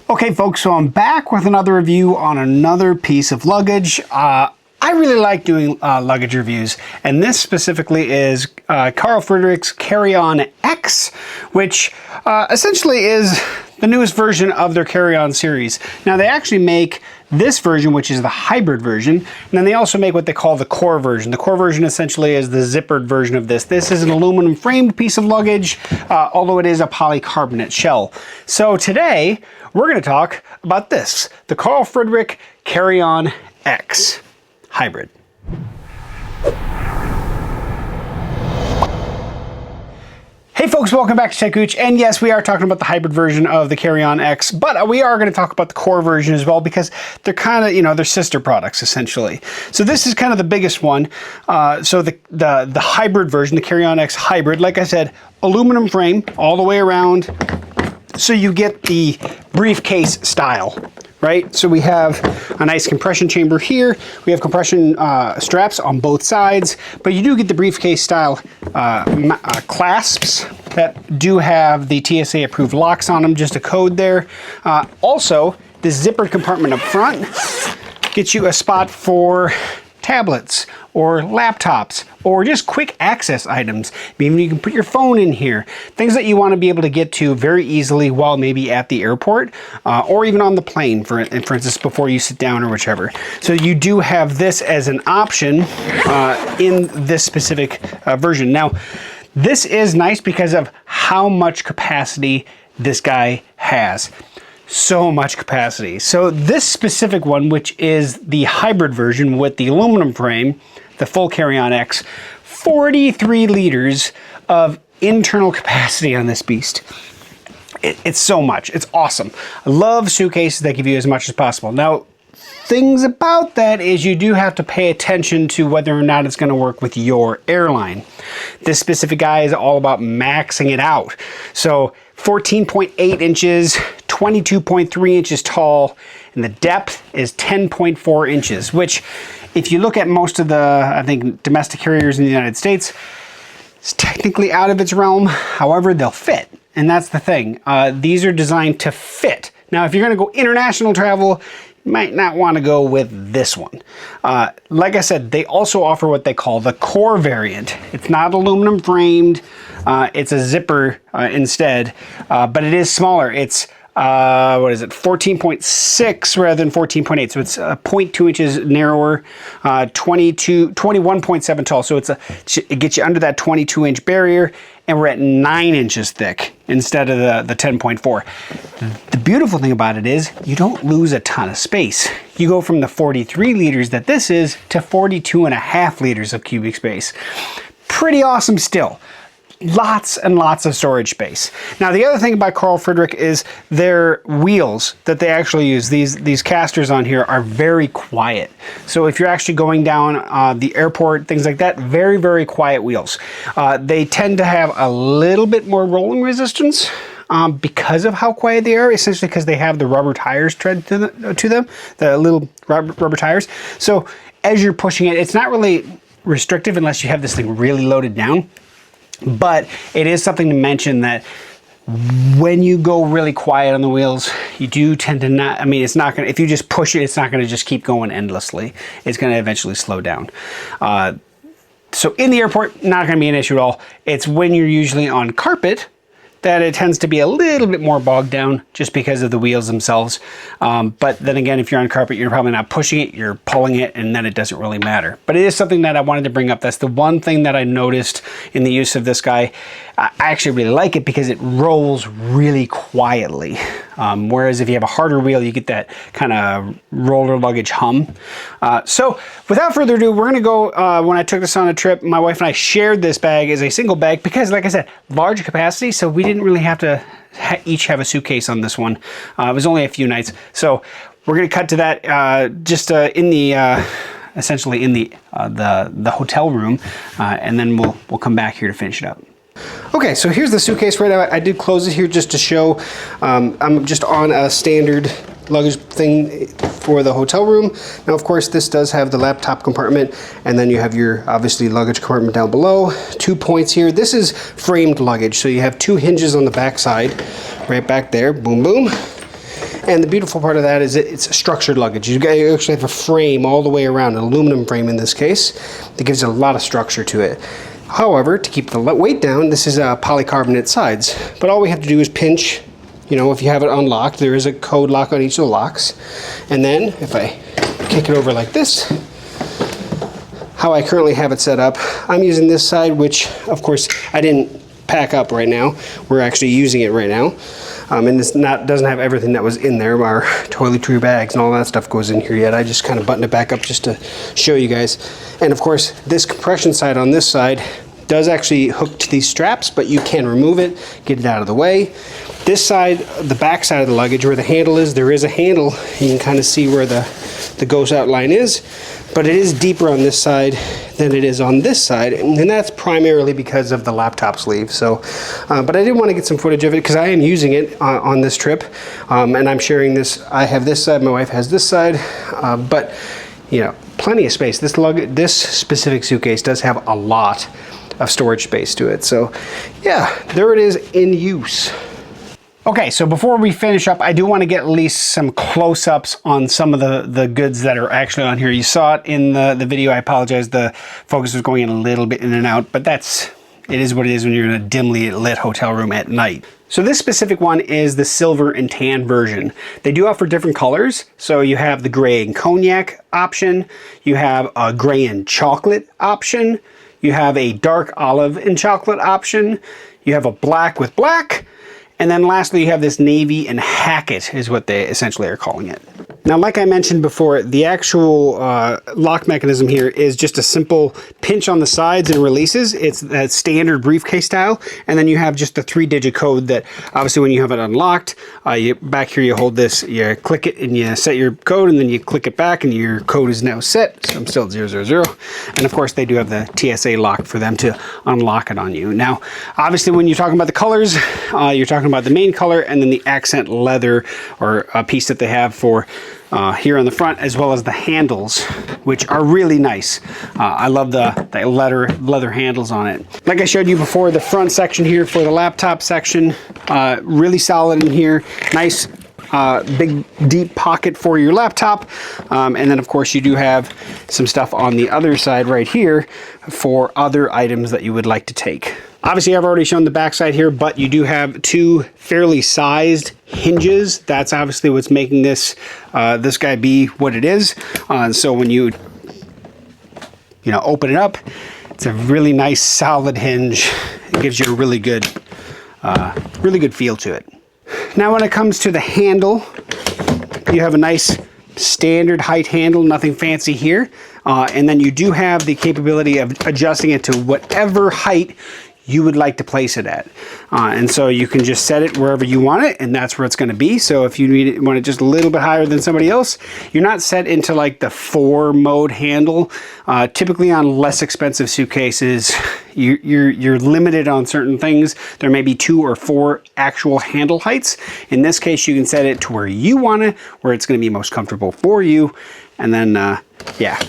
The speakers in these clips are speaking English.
Okay folks, so I'm back with another review on another piece of luggage. I really like doing luggage reviews, and this specifically is Carl Friedrik's Carry-On X, which essentially is the newest version of their Carry-On series. Now they actually make this version, which is the hybrid version, and then they also make what they call the core version. The core version essentially is the zippered version of this. This is an aluminum framed piece of luggage, although it is a polycarbonate shell. So today, we're going to talk about this, the Carl Friedrik Carry-On X Hybrid. Hey folks, welcome back to techgooch, and yes, we are talking about the hybrid version of the Carry-On X, but we are going to talk about the core version as well because they're kind of, they're sister products essentially. So this is kind of the biggest one. So the hybrid version, the Carry-On X Hybrid, like I said, aluminum frame all the way around. So you get the briefcase style, right? So we have a nice compression chamber here. We have compression straps on both sides, but you do get the briefcase style clasps that do have the TSA approved locks on them, just a code there. Also, this zippered compartment up front gets you a spot for tablets or laptops or just quick access items. Maybe you can put your phone in here. Things that you want to be able to get to very easily while maybe at the airport or even on the plane, for instance, before you sit down or whichever. So you do have this as an option in this specific version. Now, this is nice because of how much capacity this guy has. So much capacity. So this specific one, which is the hybrid version with the aluminum frame, the full Carry-On X, 43 liters of internal capacity on this beast. It's so much. It's awesome. I love suitcases that give you as much as possible. Now, things about that is you do have to pay attention to whether or not it's going to work with your airline. This specific guy is all about maxing it out. So 14.8 inches, 22.3 inches tall, and the depth is 10.4 inches, which if you look at most of the, I think, domestic carriers in the United States, it's technically out of its realm. However, they'll fit, and that's the thing. These are designed to fit. Now, if you're going to go international travel, you might not want to go with this one. Like I said, they also offer what they call the core variant. It's not aluminum framed. It's a zipper instead, but it is smaller. It's what is it, 14.6 rather than 14.8. So it's 0.2 inches narrower, 21.7 tall. So it gets you under that 22-inch barrier, and we're at 9 inches thick instead of the 10.4. The beautiful thing about it is you don't lose a ton of space. You go from the 43 liters that this is to 42.5 liters of cubic space. Pretty awesome still. Lots and lots of storage space. Now, the other thing about Carl Friedrik is their wheels that they actually use. These casters on here are very quiet. So if you're actually going down the airport, things like that, very, very quiet wheels. They tend to have a little bit more rolling resistance because of how quiet they are, essentially because they have the rubber tires tread to them, the little rubber tires. So as you're pushing it, it's not really restrictive unless you have this thing really loaded down. But it is something to mention that when you go really quiet on the wheels, you do tend to not, it's not going to, if you just push it, it's not going to just keep going endlessly. It's going to eventually slow down. So in the airport, not going to be an issue at all. It's when you're usually on carpet that it tends to be a little bit more bogged down just because of the wheels themselves. But then again, if you're on carpet, you're probably not pushing it, you're pulling it, and then it doesn't really matter. But it is something that I wanted to bring up. That's the one thing that I noticed in the use of this guy. I actually really like it because it rolls really quietly. Whereas if you have a harder wheel, you get that kind of roller luggage hum. So without further ado, we're gonna go, when I took this on a trip, my wife and I shared this bag as a single bag because, like I said, large capacity, so we didn't really have to each have a suitcase on this one. It was only a few nights. So we're gonna cut to that just in the, essentially in the hotel room, and then we'll come back here to finish it up. Okay, so here's the suitcase right now. I did close it here just to show I'm just on a standard luggage thing for the hotel room. Now, of course, this does have the laptop compartment, and then you have your, obviously, luggage compartment down below. 2 points here. This is framed luggage, so you have 2 hinges on the back side, right back there, boom, boom. And the beautiful part of that is it's a structured luggage. You actually have a frame all the way around, an aluminum frame in this case, that gives a lot of structure to it. However, to keep the weight down, this is polycarbonate sides. But all we have to do is pinch, you know, if you have it unlocked, there is a code lock on each of the locks. And then if I kick it over like this, how I currently have it set up, I'm using this side, which of course I didn't pack up right now. We're actually using it right now. And this doesn't have everything that was in there. Our toiletry bags and all that stuff goes in here yet. I just kind of buttoned it back up just to show you guys. And of course, this compression side on this side does actually hook to these straps, but you can remove it, get it out of the way. This side, the back side of the luggage, where the handle is, there is a handle. You can kind of see where the ghost outline is, but it is deeper on this side than it is on this side, and that's primarily because of the laptop sleeve. So, but I did want to get some footage of it because I am using it on this trip, and I'm sharing this. I have this side, my wife has this side, but you know, plenty of space. This specific suitcase does have a lot of storage space to it. So yeah, there it is in use. Okay, so before we finish up, I do want to get at least some close-ups on some of the goods that are actually on here. You saw it in the video. I apologize, the focus was going in a little bit in and out, but it is what it is when you're in a dimly lit hotel room at night. So this specific one is the silver and tan version. They do offer different colors. So you have the gray and cognac option. You have a gray and chocolate option. You have a dark olive and chocolate option. You have a black with black. And then lastly, you have this navy and hackett is what they essentially are calling it. Now, like I mentioned before, the actual lock mechanism here is just a simple pinch on the sides and releases. It's that standard briefcase style. And then you have just the 3-digit code that obviously when you have it unlocked, back here you hold this, you click it and you set your code, and then you click it back and your code is now set. So I'm still at 000. And of course they do have the TSA lock for them to unlock it on you. Now, obviously when you're talking about the colors, you're talking about the main color and then the accent leather or a piece that they have for here on the front, as well as the handles, which are really nice. I love the leather handles on it. Like I showed you before, the front section here for the laptop section, really solid in here. Nice big deep pocket for your laptop, and then of course you do have some stuff on the other side right here for other items that you would like to take. Obviously I've already shown the back side here, but you do have two fairly sized hinges. That's obviously what's making this this guy be what it is. So when you open it up, it's a really nice solid hinge. It gives you a really good feel to it. Now when it comes to the handle, you have a nice standard height handle, nothing fancy here. And then you do have the capability of adjusting it to whatever height you would like to place it at. And so you can just set it wherever you want it, and that's where it's going to be. So if you want it just a little bit higher than somebody else, you're not set into like the 4-mode handle. Typically on less expensive suitcases, you're limited on certain things. There may be 2 or 4 actual handle heights. In this case, you can set it to where you want it, where it's going to be most comfortable for you. And then, yeah,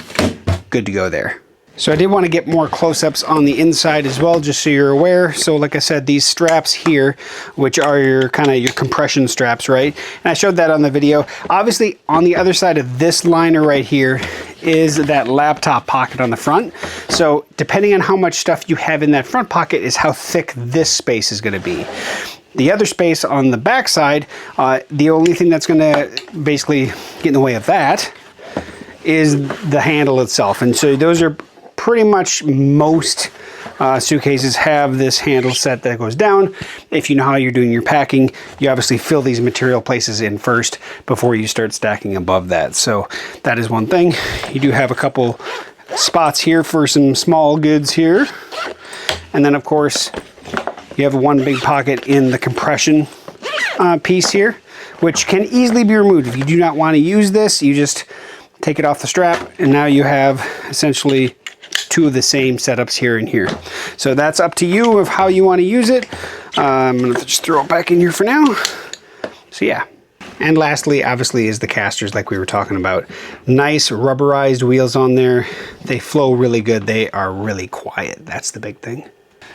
good to go there. So I did want to get more close-ups on the inside as well, just so you're aware. So like I said, these straps here, which are your compression straps, right? And I showed that on the video. Obviously, on the other side of this liner right here is that laptop pocket on the front. So depending on how much stuff you have in that front pocket is how thick this space is going to be. The other space on the back side, the only thing that's going to basically get in the way of that is the handle itself. And so those are pretty much most suitcases have this handle set that goes down. If you know how you're doing your packing, you obviously fill these material places in first before you start stacking above that. So that is one thing. You do have a couple spots here for some small goods here. And then of course, you have one big pocket in the compression piece here, which can easily be removed. If you do not want to use this, you just take it off the strap, and now you have essentially 2 of the same setups here and here. So that's up to you of how you want to use it. I'm going to just throw it back in here for now. So yeah. And lastly, obviously, is the casters like we were talking about. Nice rubberized wheels on there. They flow really good. They are really quiet. That's the big thing.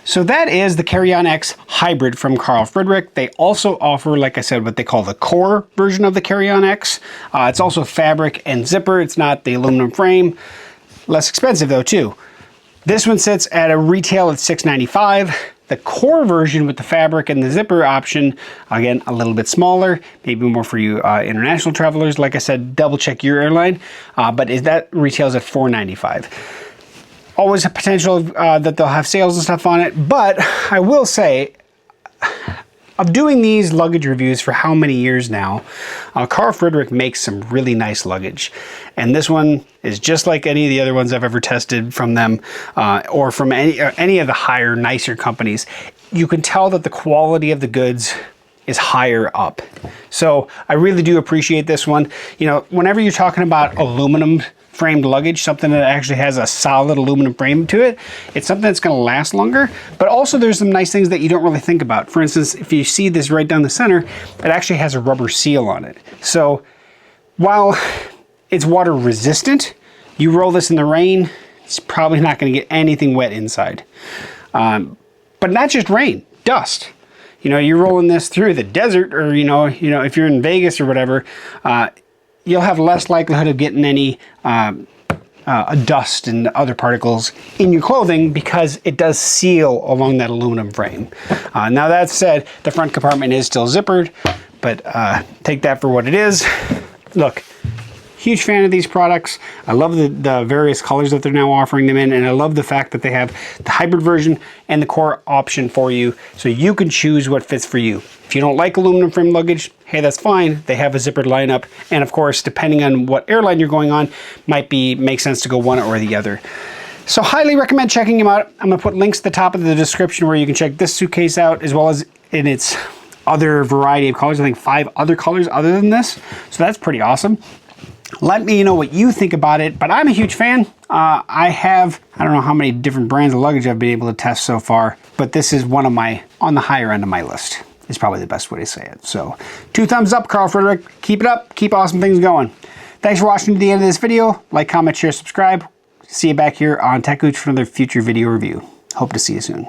So that is the Carry-On X Hybrid from Carl Friedrik. They also offer, like I said, what they call the core version of the Carry-On X. It's also fabric and zipper. It's not the aluminum frame. Less expensive though too. This one sits at a retail at $6.95. The core version with the fabric and the zipper option, again, a little bit smaller, maybe more for you international travelers. Like I said, double check your airline, but that retails at $4.95. Always a potential that they'll have sales and stuff on it, but I will say, of doing these luggage reviews for how many years now, Carl Friedrik makes some really nice luggage. And this one is just like any of the other ones I've ever tested from them, or from any of the higher, nicer companies. You can tell that the quality of the goods is higher up. So I really do appreciate this one. You know, whenever you're talking about aluminum framed luggage, something that actually has a solid aluminum frame to it, it's something that's going to last longer. But also there's some nice things that you don't really think about. For instance, if you see this right down the center, it actually has a rubber seal on it. So while it's water resistant, you roll this in the rain, it's probably not going to get anything wet inside. But not just rain, dust. You know, you're rolling this through the desert, or you know, if you're in Vegas or whatever, you'll have less likelihood of getting any dust and other particles in your clothing because it does seal along that aluminum frame. Now that said, the front compartment is still zippered, but take that for what it is. Look, huge fan of these products. I love the various colors that they're now offering them in, and I love the fact that they have the hybrid version and the core option for you, so you can choose what fits for you. If you don't like aluminum frame luggage, hey, that's fine. They have a zippered lineup, and of course, depending on what airline you're going on, make sense to go one or the other. So highly recommend checking them out. I'm gonna put links at the top of the description where you can check this suitcase out, as well as in its other variety of colors. I think 5 other colors other than this. So that's pretty awesome. Let me know what you think about it, but I'm a huge fan. I don't know how many different brands of luggage I've been able to test so far, but this is one of my, on the higher end of my list. Is probably the best way to say it. So 2 thumbs up, Carl Friedrik. Keep it up. Keep awesome things going. Thanks for watching to the end of this video. Like, comment, share, subscribe. See you back here on techgooch for another future video review. Hope to see you soon.